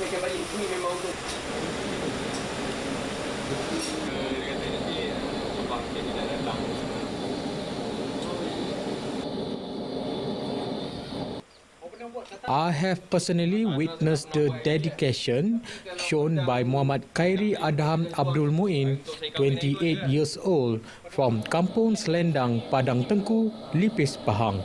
macam balik sini memang untuk I have personally witnessed the dedication shown by Muhammad Khairi Adham Abdul Muin, 28 years old, from Kampung Selendang, Padang Tengku, Lipis, Pahang.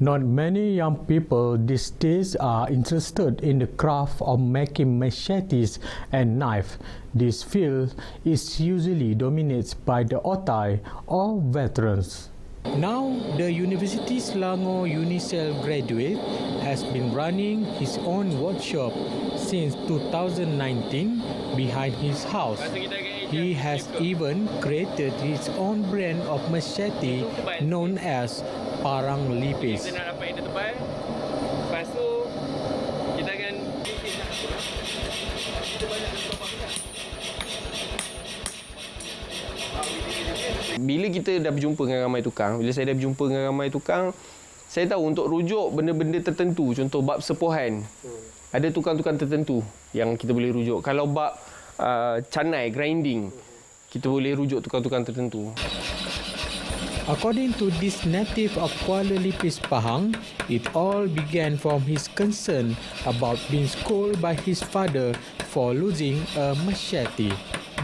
Not many young people these days are interested in the craft of making machetes and knives. This field is usually dominated by the otai or veterans. Now, the University Selangor Unicel graduate has been running his own workshop since 2019 behind his house. He has even created his own brand of machete known as Parang Lipis. kita nak dapat yang terbaik. Lepas tu kita akan bila kita dah berjumpa dengan ramai tukang, bila saya dah berjumpa dengan ramai tukang, saya tahu untuk rujuk benda-benda tertentu, contoh bab sepohan, ada tukang-tukang tertentu yang kita boleh rujuk. Kalau bab canai, grinding, kita boleh rujuk tukang-tukang tertentu. According to this native of Kuala Lipis, Pahang, it all began from his concern about being scolded by his father for losing a machete.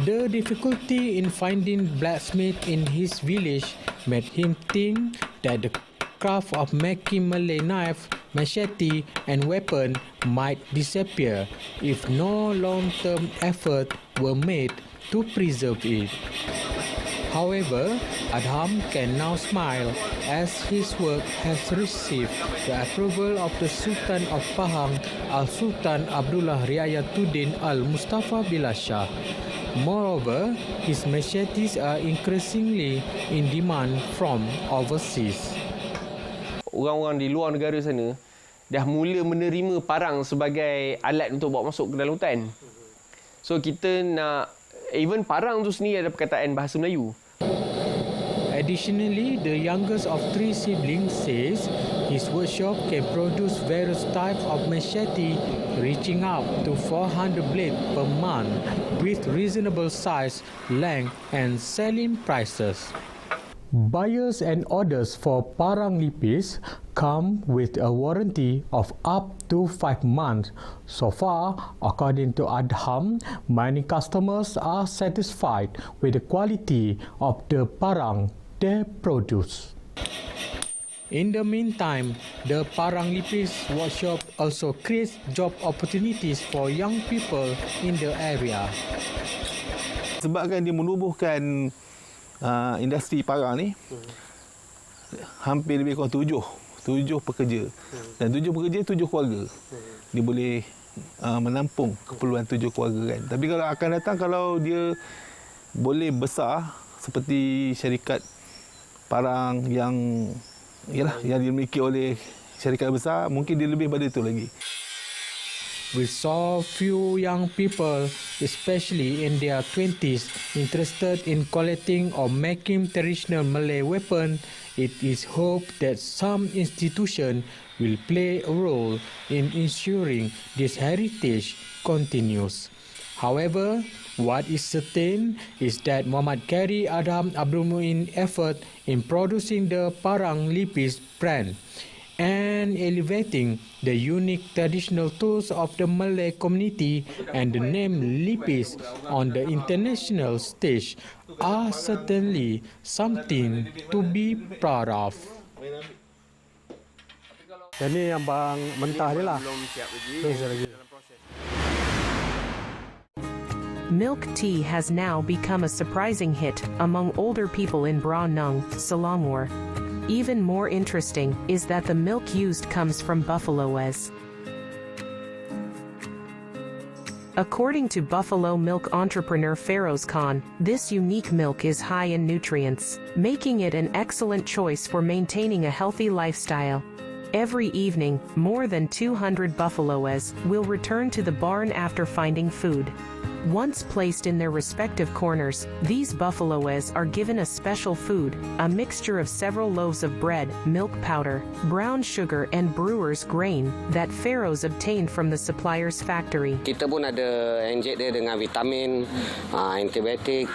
The difficulty in finding blacksmith in his village made him think that the craft of making Malay knife, machete and weapon might disappear if no long-term effort were made to preserve it. However, Adham can now smile as his work has received the approval of the Sultan of Pahang, Al-Sultan Abdullah Riayatuddin Al-Mustafa Billah Shah. Moreover, his machetes are increasingly in demand from overseas. Orang-orang di luar negara sana dah mula menerima parang sebagai alat untuk bawa masuk ke dalam hutan. So kita nak, even parang tu sendiri ada perkataan bahasa Melayu. Additionally, the youngest of 3 siblings says his workshop can produce various types of machete reaching up to 400 blades per month with reasonable size, length and selling prices. Buyers and orders for Parang Lipis come with a warranty of up to 5 months. So far, according to Adham, many customers are satisfied with the quality of the parang they produce. In the meantime, the Parang Lipis workshop also creates job opportunities for young people in the area. Sebabkan dia menubuhkan industri parang ni, hampir lebih kurang 7 pekerja. Dan 7 pekerja, 7 keluarga. Dia boleh menampung keperluan 7 keluarga kan. Tapi kalau akan datang, kalau dia boleh besar seperti syarikat parang yang dimiliki oleh syarikat besar, mungkin dia lebih pada itu lagi. We saw few young people, especially in their 20s, interested in collecting or making traditional Malay weapon. It is hoped that some institution will play a role in ensuring this heritage continues. However, what is certain is that Muhammad Khairi Adham Abdul Muin effort in producing the Parang Lipis brand and elevating the unique traditional tools of the Malay community and the name Lipis on the international stage are certainly something to be proud of. Ini yang bang mentah dia lah. Milk tea has now become a surprising hit among older people in Branong, Selangor. Even more interesting is that the milk used comes from buffalo as. According to buffalo milk entrepreneur Feroz Khan, this unique milk is high in nutrients, making it an excellent choice for maintaining a healthy lifestyle. Every evening, more than 200 buffaloes will return to the barn after finding food. Once placed in their respective corners, these buffaloes are given a special food, a mixture of several loaves of bread, milk powder, brown sugar and brewer's grain that pharaohs obtained from the supplier's factory. Kita pun ada inject dia dengan vitamin, antibiotik,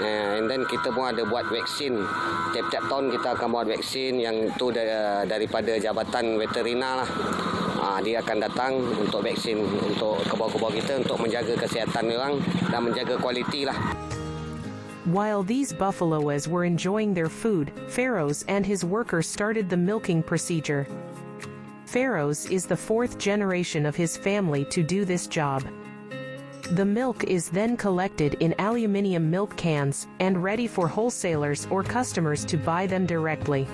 and then kita pun ada buat vaksin. Tiap-tiap tahun kita akan buat vaksin yang itu daripada Jabatan Veterina lah. Dia akan datang untuk vaksin untuk kebau-kebau kita untuk menjaga kesihatan orang dan menjaga kualiti lah. While these buffaloes were enjoying their food, Pharaohs and his workers started the milking procedure. Pharaohs is the fourth generation of his family to do this job. The milk is then collected in aluminium milk cans and ready for wholesalers or customers to buy them directly.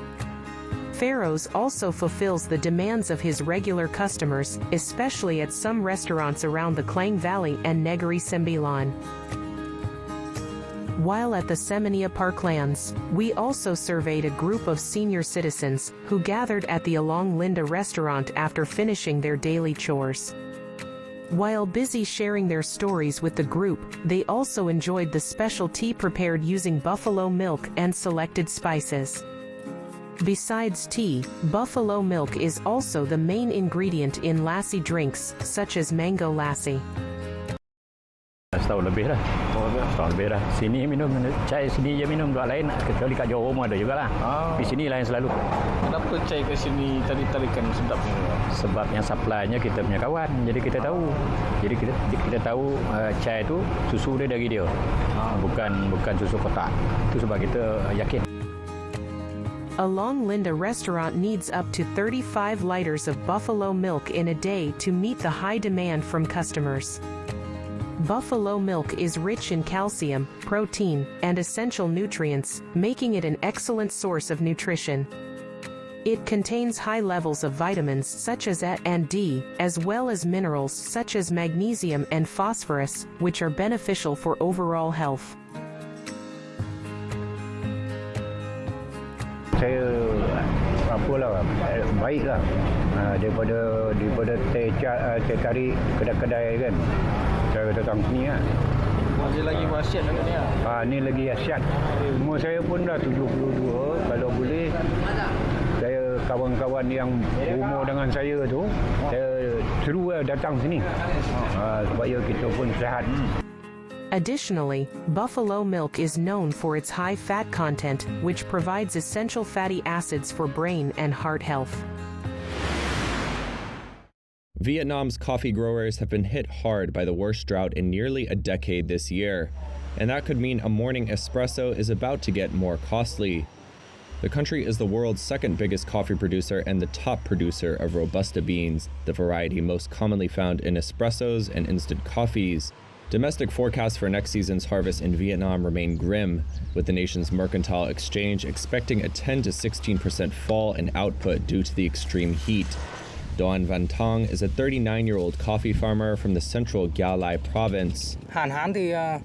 Pharaohs also fulfills the demands of his regular customers, especially at some restaurants around the Klang Valley and Negeri Sembilan. While at the Semenia Parklands, we also surveyed a group of senior citizens who gathered at the Along Linda restaurant after finishing their daily chores. While busy sharing their stories with the group, they also enjoyed the special tea prepared using buffalo milk and selected spices. Besides tea, buffalo milk is also the main ingredient in lassi drinks, such as mango lassi. Setahun lebih dah. Setahun lebih dah. Sini minum cai sini je minum, dua lain. Kecuali kat Johor pun ada jugalah. Di sini lain selalu. Kenapa cai kat sini tarik-tarikan sedap ni? Sebab yang supply-nya kita punya kawan. Jadi kita tahu. Jadi kita tahu cai tu susu dia dari dia. Bukan susu kotak. Itu sebab kita yakin. Along Linda restaurant needs up to 35 liters of buffalo milk in a day to meet the high demand from customers. Buffalo milk is rich in calcium, protein, and essential nutrients, making it an excellent source of nutrition. It contains high levels of vitamins such as A and D, as well as minerals such as magnesium and phosphorus, which are beneficial for overall health. Saya baiklah daripada teh tarik kedai-kedai kan. Saya datang sini lah. Masih lagi wasiat ni ah. Ni lagi asyat. Umur saya pun dah 72. Kalau boleh saya kawan-kawan yang umur dengan saya tu, saya suruh datang sini. Supaya kita pun sihat. Additionally, buffalo milk is known for its high fat content, which provides essential fatty acids for brain and heart health. Vietnam's coffee growers have been hit hard by the worst drought in nearly a decade this year, and that could mean a morning espresso is about to get more costly. The country is the world's second biggest coffee producer and the top producer of Robusta beans, the variety most commonly found in espressos and instant coffees. Domestic forecasts for next season's harvest in Vietnam remain grim, with the nation's mercantile exchange expecting a 10 to 16% fall in output due to the extreme heat. Doan Van Tong is a 39-year-old coffee farmer from the central Gia Lai province. The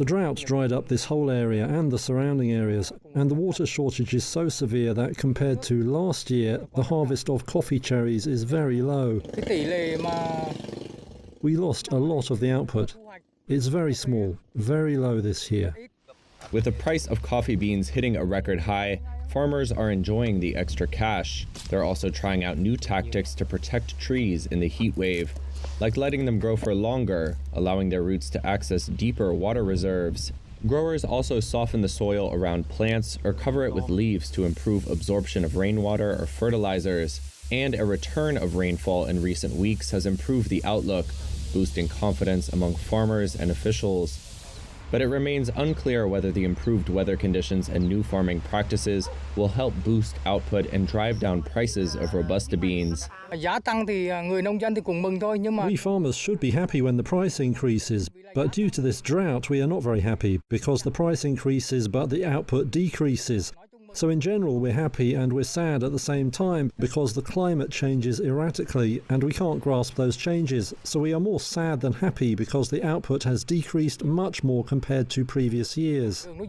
drought dried up this whole area and the surrounding areas, and the water shortage is so severe that compared to last year, the harvest of coffee cherries is very low. We lost a lot of the output. It's very small, very low this year. With the price of coffee beans hitting a record high, farmers are enjoying the extra cash. They're also trying out new tactics to protect trees in the heat wave, like letting them grow for longer, allowing their roots to access deeper water reserves. Growers also soften the soil around plants or cover it with leaves to improve absorption of rainwater or fertilizers. And a return of rainfall in recent weeks has improved the outlook, boosting confidence among farmers and officials. But it remains unclear whether the improved weather conditions and new farming practices will help boost output and drive down prices of Robusta beans. We farmers should be happy when the price increases, but due to this drought we are not very happy because the price increases but the output decreases. So in general, we're happy and we're sad at the same time because the climate changes erratically and we can't grasp those changes. So we are more sad than happy because the output has decreased much more compared to previous years. The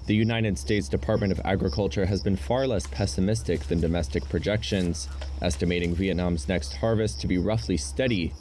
United States Department of Agriculture has been far less pessimistic than domestic projections, estimating Vietnam's next harvest to be roughly steady.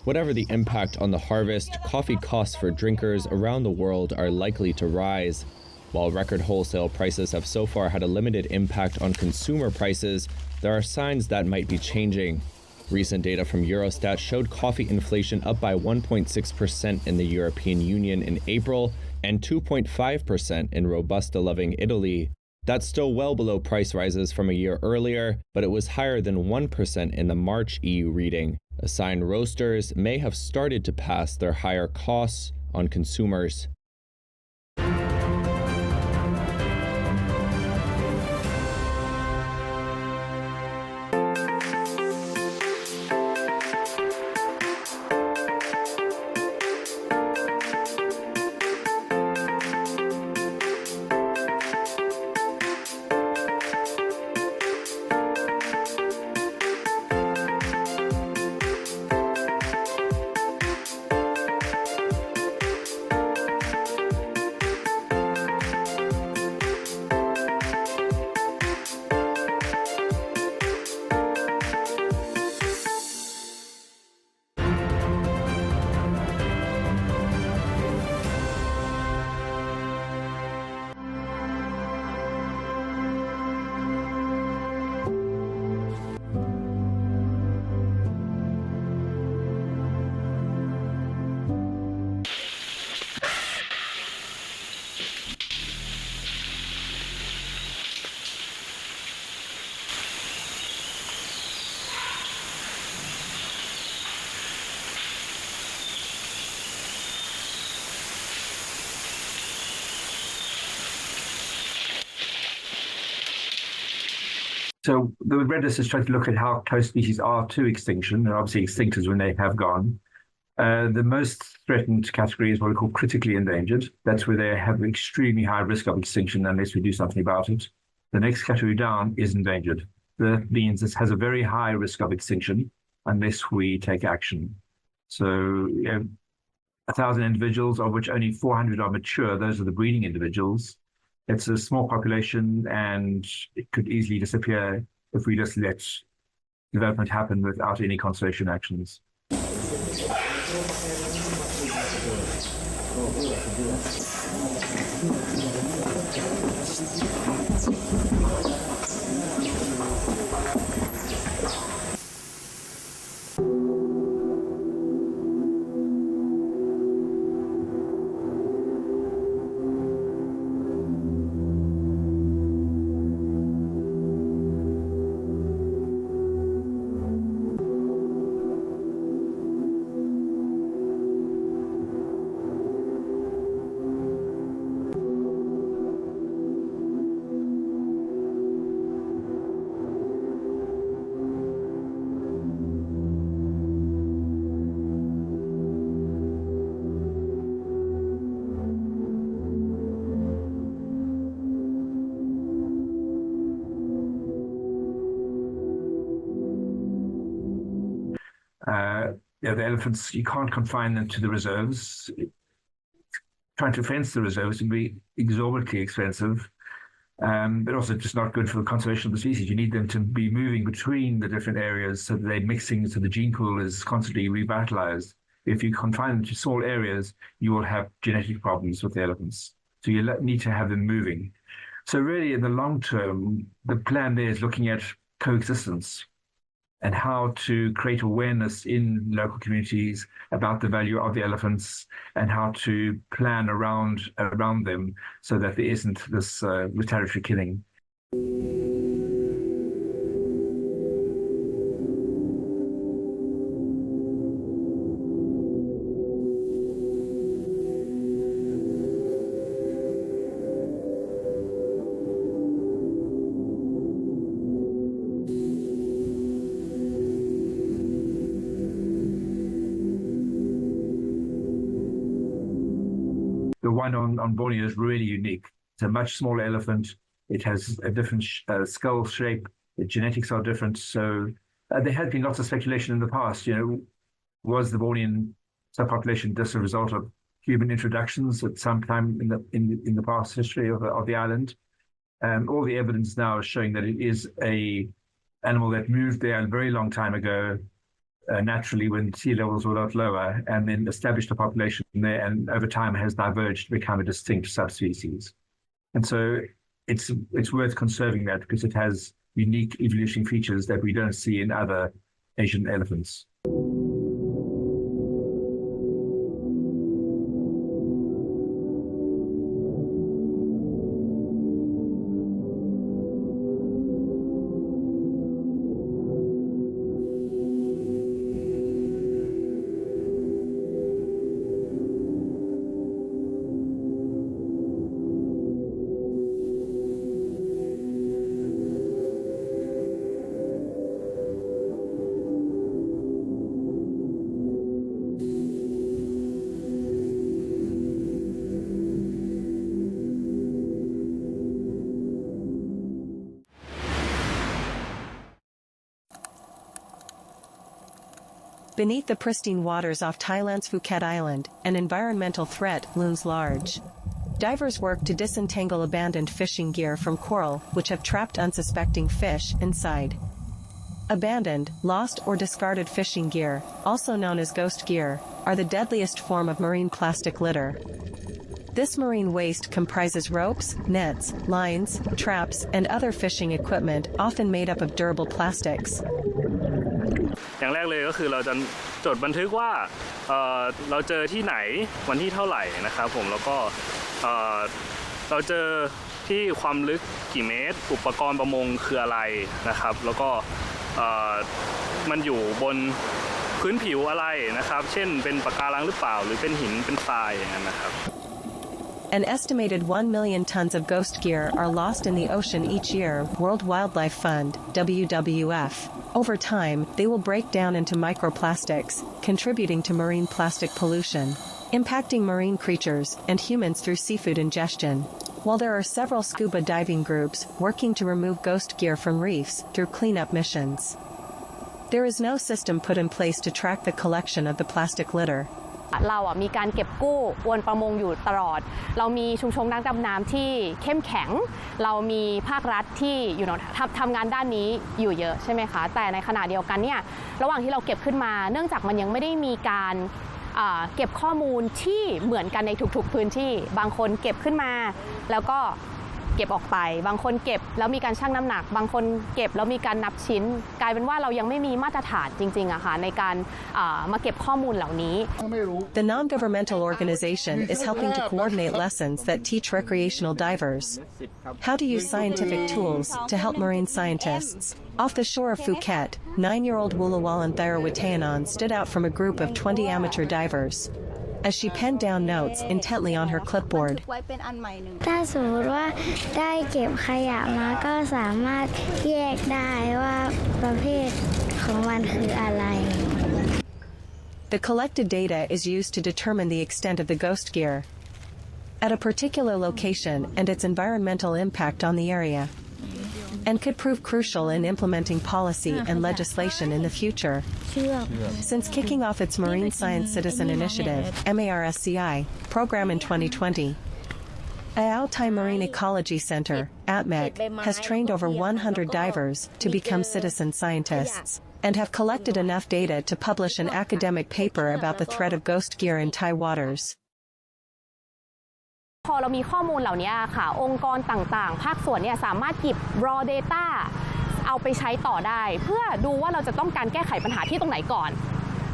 Whatever the impact on the harvest, coffee costs for drinkers around the world are likely to rise. While record wholesale prices have so far had a limited impact on consumer prices, there are signs that might be changing. Recent data from Eurostat showed coffee inflation up by 1.6% in the European Union in April and 2.5% in Robusta-loving Italy. That's still well below price rises from a year earlier, but it was higher than 1% in the March EU reading, a sign roasters may have started to pass their higher costs on consumers. So the red list is trying to look at how close species are to extinction. They're obviously extinct is when they have gone. The most threatened category is what we call critically endangered. That's where they have extremely high risk of extinction unless we do something about it. The next category down is endangered. That means this has a very high risk of extinction unless we take action. So 1,000 individuals, of which only 400 are mature, those are the breeding individuals. It's a small population and it could easily disappear if we just let development happen without any conservation actions. The elephants, you can't confine them to the reserves. Trying to fence the reserves would be exorbitantly expensive, but also just not good for the conservation of the species. You need them to be moving between the different areas so that they're mixing, so the gene pool is constantly revitalized. If you confine them to small areas, you will have genetic problems with the elephants. So you need to have them moving. So really, in the long term, the plan there is looking at coexistence and how to create awareness in local communities about the value of the elephants and how to plan around them so that there isn't this retaliatory killing. The one on Borneo is really unique. It's a much smaller elephant. It has a different skull shape. The genetics are different. So there has been lots of speculation in the past. Was the Bornean subpopulation just a result of human introductions at some time in the past history of the island? All the evidence now is showing that it is a animal that moved there a very long time ago, naturally when sea levels were a lot lower, and then established a population there, and over time has diverged to become a distinct subspecies. And so it's worth conserving that because it has unique evolutionary features that we don't see in other Asian elephants. Beneath the pristine waters off Thailand's Phuket Island, an environmental threat looms large. Divers work to disentangle abandoned fishing gear from coral, which have trapped unsuspecting fish inside. Abandoned, lost or discarded fishing gear, also known as ghost gear, are the deadliest form of marine plastic litter. This marine waste comprises ropes, nets, lines, traps, and other fishing equipment, often made up of durable plastics. อย่างแรกเลยก็คือเราจะจดบันทึกว่าเราเจอที่ไหนวันที่เท่าไหร่นะครับผมแล้วก็เราเจอที่ความลึกกี่เมตรอุปกรณ์ประมงคืออะไรนะครับแล้วก็มันอยู่บนพื้นผิวอะไรนะครับเช่นเป็นปะการังหรือเปล่าหรือเป็นหินเป็นทรายอย่างนั้นนะครับ An estimated 1 million tons of ghost gear are lost in the ocean each year, World Wildlife Fund, WWF. Over time, they will break down into microplastics, contributing to marine plastic pollution, impacting marine creatures and humans through seafood ingestion. While there are several scuba diving groups working to remove ghost gear from reefs through cleanup missions, there is no system put in place to track the collection of the plastic litter. เรามีการเก็บกู้อวนประมงอยู่ตลอดเรามีชุมชนนักดำน้ำที่เข้มแข็งเรามีภาครัฐที่ทำงานด้านนี้อยู่เยอะใช่ไหมคะแต่ในขณะเดียวกันเนี่ยระหว่างที่เราเก็บขึ้นมาเนื่องจากมันยังไม่ได้มีการเก็บข้อมูลที่เหมือนกันในทุกๆพื้นที่บางคนเก็บขึ้นมาแล้วก็เก็บออกไปบางคนเก็บแล้วมีการชั่งน้ำหนักบางคนเก็บแล้วมีการนับชิ้นกลายเป็นว่าเรายังไม่มีมาตรฐานจริงๆอะค่ะในการมาเก็บข้อมูลเหล่านี้ The non-governmental organization is helping to coordinate lessons that teach recreational divers how to use scientific tools to help marine scientists. Off the shore of Phuket, 9-year-old Wulawalan Tharawatayanan stood out from a group of 20 amateur divers as she penned down notes intently on her clipboard. ถ้าสมมติว่าได้เก็บขยะมาก็สามารถแยกได้ว่าประเภทของมันคืออะไร The collected data is used to determine the extent of the ghost gear at a particular location and its environmental impact on the area, and could prove crucial in implementing policy and legislation in the future. Since kicking off its Marine Science Citizen Initiative (MARSCI) program in 2020, Ao Thai Marine Ecology Center (ATMEC) has trained over 100 divers to become citizen scientists and have collected enough data to publish an academic paper about the threat of ghost gear in Thai waters. พอเรามีข้อมูลเหล่านี้ค่ะองค์กรต่างๆภาคส่วนเนี่ยสามารถหยิบ raw data เอาไปใช้ต่อได้เพื่อดูว่าเราจะต้องการแก้ไขปัญหาที่ตรงไหนก่อน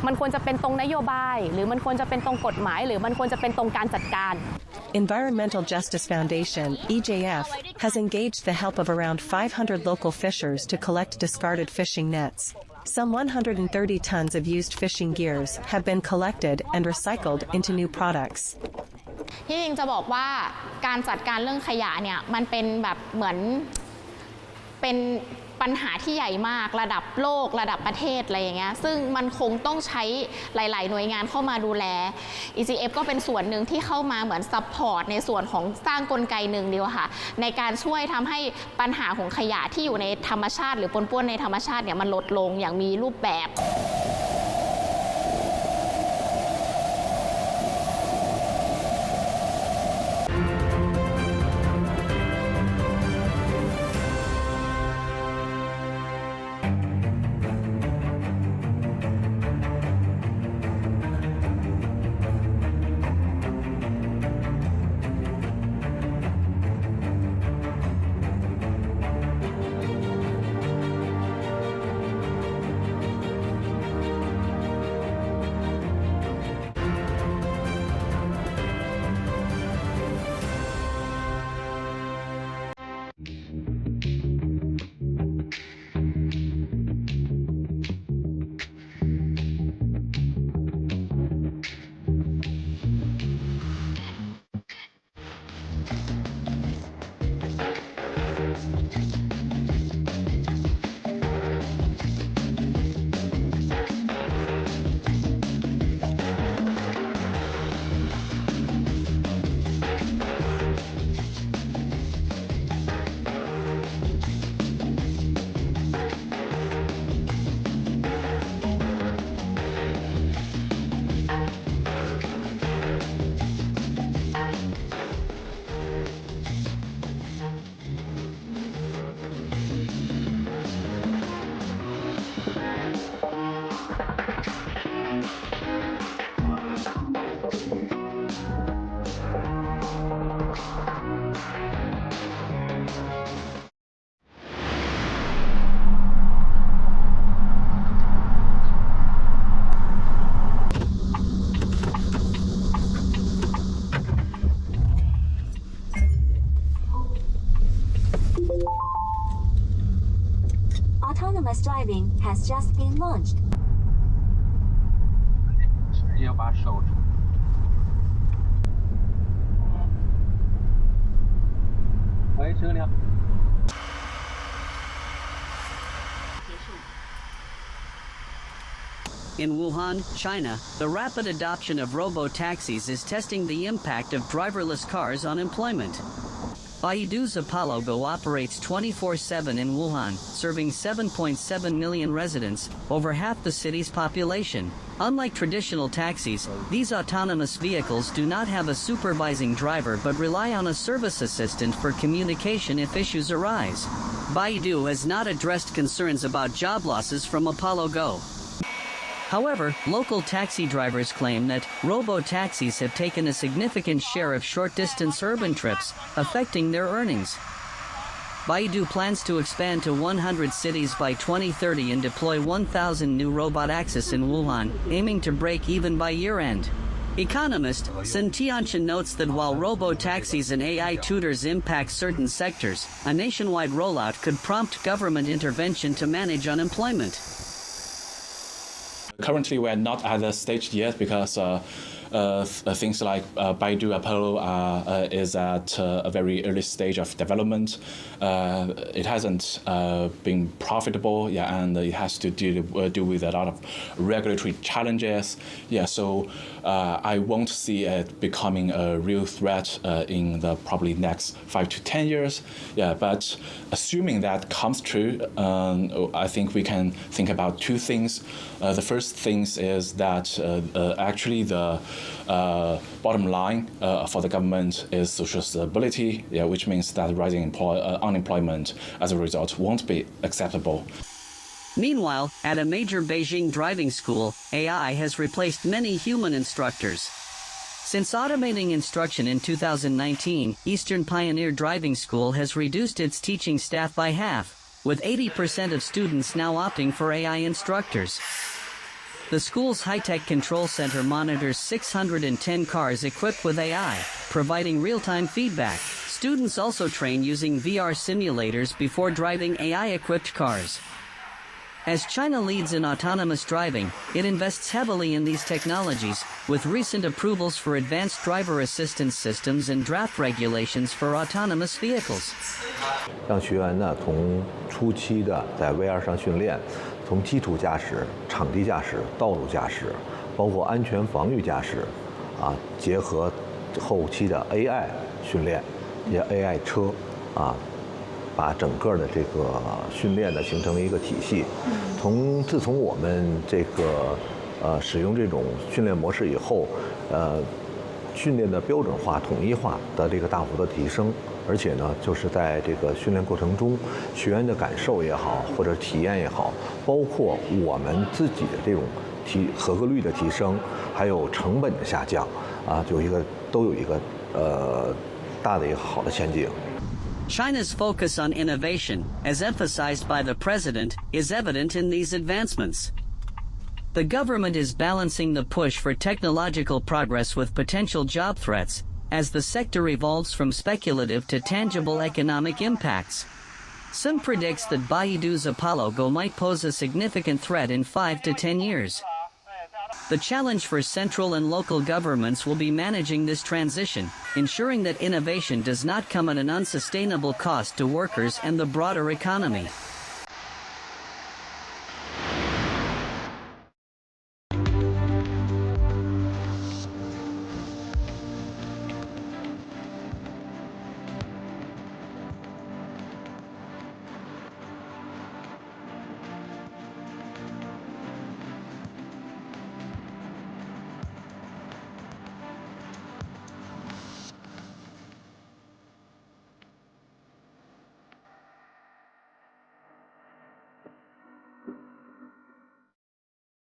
มันควรจะเป็นตรงนโยบายหรือมันควรจะเป็นตรงกฎหมายหรือมันควรจะเป็นตรงการจัดการ Environmental Justice Foundation (EJF) has engaged the help of around 500 local fishers to collect discarded fishing nets. Some 130 tons of used fishing gears have been collected and recycled into new products. ที่จริงจะบอกว่าการจัดการเรื่องขยะเนี่ยมันเป็นแบบเหมือนเป็นป ปัญหาที่ใหญ่มากระดับโลกระดับประเทศอะไรอย่างเงี้ยซึ่งมันคงต้องใช้หลายๆหน่วยงานเข้ามาดูแล ECF ก็เป็นส่วนหนึ่งที่เข้ามาเหมือนซัพพอร์ตในส่วนของสร้างกลไกหนึ่งเดียวค่ะในการช่วยทำให้ปัญหาของขยะที่อยู่ในธรรมชาติหรือปนเปื้อนในธรรมชาติเนี่ยมันลดลงอย่างมีรูปแบบ Autonomous driving has just been launched. In Wuhan, China, the rapid adoption of robo-taxis is testing the impact of driverless cars on employment. Baidu's Apollo Go operates 24/7 in Wuhan, serving 7.7 million residents, over half the city's population. Unlike traditional taxis, these autonomous vehicles do not have a supervising driver but rely on a service assistant for communication if issues arise. Baidu has not addressed concerns about job losses from Apollo Go. However, local taxi drivers claim that robo-taxis have taken a significant share of short-distance urban trips, affecting their earnings. Baidu plans to expand to 100 cities by 2030 and deploy 1,000 new robot access in Wuhan, aiming to break even by year-end. Economist Sun Tianchen notes that while robo-taxis and AI tutors impact certain sectors, a nationwide rollout could prompt government intervention to manage unemployment. Currently, we're not at the stage yet because things like Baidu Apollo is at a very early stage of development. It hasn't been profitable, and it has to deal with a lot of regulatory challenges. So I won't see it becoming a real threat in the probably next 5 to 10 years. But assuming that comes true, I think we can think about two things. The first thing is that actually the bottom line for the government is social stability, which means that rising unemployment as a result won't be acceptable. Meanwhile, at a major Beijing driving school, AI has replaced many human instructors. Since automating instruction in 2019, Eastern Pioneer Driving School has reduced its teaching staff by half, with 80% of students now opting for AI instructors. The school's high-tech control center monitors 610 cars equipped with AI, providing real-time feedback. Students also train using VR simulators before driving AI-equipped cars. As China leads in autonomous driving, it invests heavily in these technologies, with recent approvals for advanced driver assistance systems and draft regulations for autonomous vehicles. 让学员呢从初期的在 VR 上训练，从基础驾驶、场地驾驶、道路驾驶，包括安全防御驾驶，结合后期的 AI 训练，也 AI 车，把整个的这个训练呢形成了一个体系。自从我们这个使用这种训练模式以后，训练的标准化、统一化的这个大幅的提升，而且呢，就是在这个训练过程中，学员的感受也好，或者体验也好，包括我们自己的这种合格率的提升，还有成本的下降，都有一个大的一个好的前景。China's focus on innovation, as emphasized by the president, is evident in these advancements. The government is balancing the push for technological progress with potential job threats, as the sector evolves from speculative to tangible economic impacts. Some predicts that Baidu's Apollo Go might pose a significant threat in 5 to 10 years. The challenge for central and local governments will be managing this transition, ensuring that innovation does not come at an unsustainable cost to workers and the broader economy.